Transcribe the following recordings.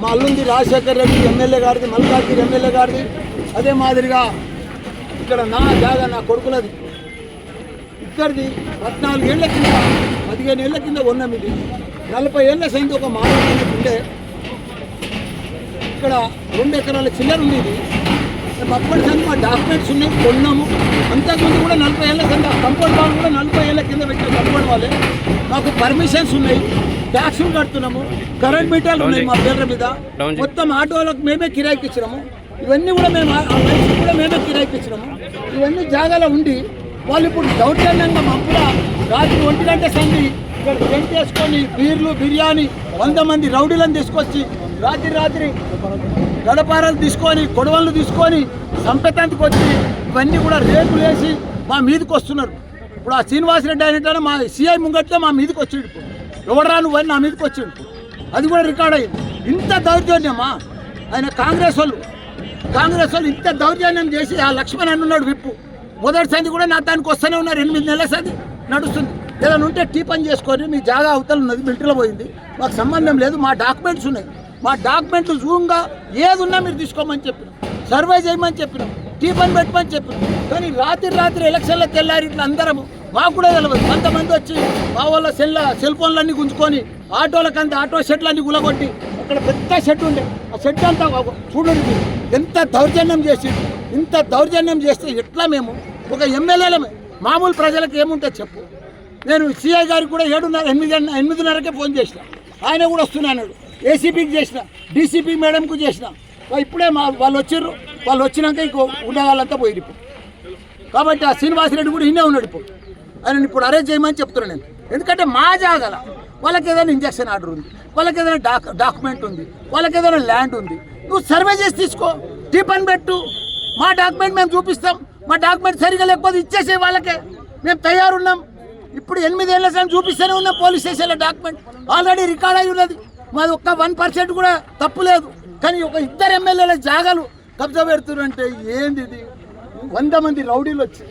మా అల్లుంది రాజశేఖర్ రెడ్డి ఎమ్మెల్యే గారిది, మల్కాజ్గిరి ఎమ్మెల్యే గారిది. అదే మాదిరిగా ఇక్కడ నా జాగా నా కొడుకులది, ఇక్కడిది 14 ఏళ్ల కింద 15 ఏళ్ల కింద ఉన్నాం. ఇది 40 ఏళ్ల సైతం ఒక మానవునికి ఉండే ఇక్కడ 2 ఎకరాల చిల్లర ఉంది. ఇది అప్పటి సంది మా డాక్యుమెంట్స్ ఉన్నాయి, కొన్నాము. అంతకుముందు కూడా 40 ఏళ్ల కింద కంపౌండ్ వాళ్ళు కూడా 40 ఏళ్ల కింద పెట్టిన కంపౌండ్ వాళ్ళే. మాకు పర్మిషన్స్ ఉన్నాయి, ట్యాక్సులు కడుతున్నాము, కరెంట్ మీటర్లు ఉన్నాయి మా పేర్ల మీద. మొత్తం ఆటోలకు మేమే కిరాయికి ఇచ్చినాము. ఇవన్నీ కూడా మేము ఆ లైఫ్ కూడా మేమే కిరాయికి ఇచ్చినాము. ఇవన్నీ జాగాలో ఉండి వాళ్ళు ఇప్పుడు దౌర్జన్యంగా మప్పుల రాత్రి 1 గంట సంది ఇక్కడ టెంట్ వేసుకొని బీర్లు బిర్యానీ 100 మంది రౌడీలను తీసుకొచ్చి రాత్రి గడపారాలు తీసుకొని కొడవళ్ళు తీసుకొని సంపెతంతకు వచ్చి ఇవన్నీ కూడా రేపులు వేసి మా మీదకి వస్తున్నారు. ఇప్పుడు ఆ శ్రీనివాసరెడ్డి అయినట్టు మా సిఐ ముంగట్లో మా మీదకి వచ్చిండు. ఎవడరా నువ్వు అని నా మీదకి వచ్చిండు. అది కూడా రికార్డ్ అయ్యింది. ఇంత దౌర్జన్యమా ఆయన కాంగ్రెస్ వాళ్ళు ఇంత దౌర్జన్యం చేసి ఆ లక్ష్మణ్ అన్నాడు విప్పు మొదటి సంది కూడా నా దానికి వస్తూనే ఉన్నారు. 8 నెలల సంది నడుస్తుంది. ఏదైనా ఉంటే టీ పని చేసుకొని మీ జాగా అవతల ఉన్నది, మిలిటరీలో పోయింది, మాకు సంబంధం లేదు, మా డాక్యుమెంట్స్ ఉన్నాయి, మా డాక్యుమెంట్లు జూమ్గా ఏది ఉన్నా మీరు తీసుకోమని చెప్పినాం, సర్వే చేయమని చెప్పినాం, టీ పని పెట్టమని చెప్పినాం. కానీ రాత్రి ఎలక్షన్లకు తెల్లారి ఇట్లా అందరము మాకు కూడా తెలియదు. కొంతమంది వచ్చి మా వాళ్ళ సెల్ ఫోన్లన్నీ గుంజుకొని ఆటోలకంతా ఆటో షెడ్లన్నీ గులగొట్టి అక్కడ పెద్ద షెడ్ ఉండే ఆ షెడ్ అంతా చూడండి ఎంత దౌర్జన్యం చేసి. ఇంత దౌర్జన్యం చేస్తే ఎట్లా మేము ఒక ఎమ్మెల్యేలమే మామూలు ప్రజలకు ఏముంటుంది చెప్పు. నేను సిఐ గారికి కూడా 8:30కే ఫోన్ చేసిన, ఆయన కూడా వస్తున్నాడు. ఏసీపీకి చేసిన, డీసీపీ మేడంకు చేసిన. ఇప్పుడే వాళ్ళు వచ్చిర్రు, వాళ్ళు వచ్చినాక ఇంకో ఉండేవాళ్ళంతా పోయి ఇప్పుడు. కాబట్టి ఆ శ్రీనివాసరెడ్డి కూడా ఇన్నే ఉన్నాడు. ఇప్పుడు ఆయన ఇప్పుడు అరెస్ట్ చేయమని చెప్తున్నాను నేను. ఎందుకంటే మా జాగల వాళ్ళకి ఏదైనా ఇంజక్షన్ ఆర్డర్ ఉంది, వాళ్ళకి ఏదైనా డాక్యుమెంట్ ఉంది, వాళ్ళకి ఏదైనా ల్యాండ్ ఉంది. నువ్వు సర్వే చేసి తీసుకో, టీ పని పెట్టు, మా డాక్యుమెంట్ మేము చూపిస్తాం. మా డాక్యుమెంట్ సరిగా లేకపోతే ఇచ్చేసే వాళ్ళకే మేము తయారున్నాం. ఇప్పుడు 8 ఏళ్ల సమయం చూపిస్తూనే ఉన్నాం. పోలీస్ స్టేషన్లో డాక్యుమెంట్ ఆల్రెడీ రికార్డ్ అయి ఉన్నది. మాది ఒక్క 1% కూడా తప్పు లేదు. కానీ ఒక 2 ఎమ్మెల్యేల జాగాలు కబ్జా పెడుతున్నారంటే ఏంది ఇది? 100 మంది రౌడీలు వచ్చి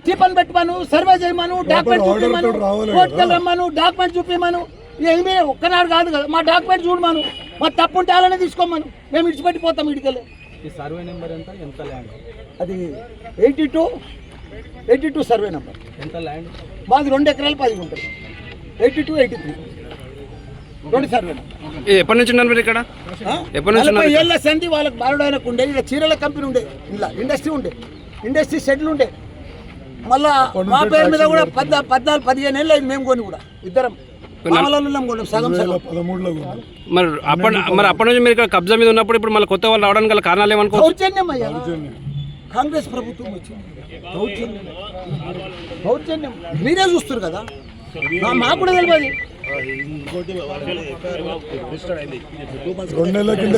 టిఫన్ పెట్టమను, సర్వే చేయమను, డాక్యుమెంట్ చూపిమను, కోర్టుకెళ్ళి రమ్మను, డాక్యుమెంట్ చూపిమను. ఏమీ ఒక్కనాడు కాదు కదా, మా డాక్యుమెంట్ చూడమను, మా తప్పు ఉంటే అలానే తీసుకోమను, మేము ఇడిచిపెట్టిపోతాం. ఇడికెళ్ళి సర్వే నెంబర్ ఎంత ల్యాండ్? అది 82 సర్వే నెంబర్. ఎంత ల్యాండ్? మాది 2 ఎకరాలు 10 గుంటలు. 82, 83 2 సర్వే నెంబర్. ఎప్పటి నుంచి ఉన్నారు ఇక్కడ? 40 ఏళ్ల సంధి వాళ్ళకి బారుడైనకు ఉండే. ఇక్కడ చీరల కంపెనీ ఉండే, ఇలా ఇండస్ట్రీ షెడ్లు ఉండే. మళ్ళా మా పేరు మీద కూడా 14-15 ఏళ్ళు అయింది మేము కొని కూడా. ఇద్దరం సగం 13లో. మరి అప్పటి నుంచి మీరు ఇక్కడ కబ్జా మీద ఉన్నప్పుడు ఇప్పుడు మళ్ళీ కొత్త వాళ్ళు రావడానికి గల కారణాలు ఏమనుకో? దౌర్జన్యం అయ్యా, కాంగ్రెస్ ప్రభుత్వం వచ్చింది. దౌర్జన్యం మీరే చూస్తారు కదా, మాకు కూడా తెలియదు. 2 నెలల కింద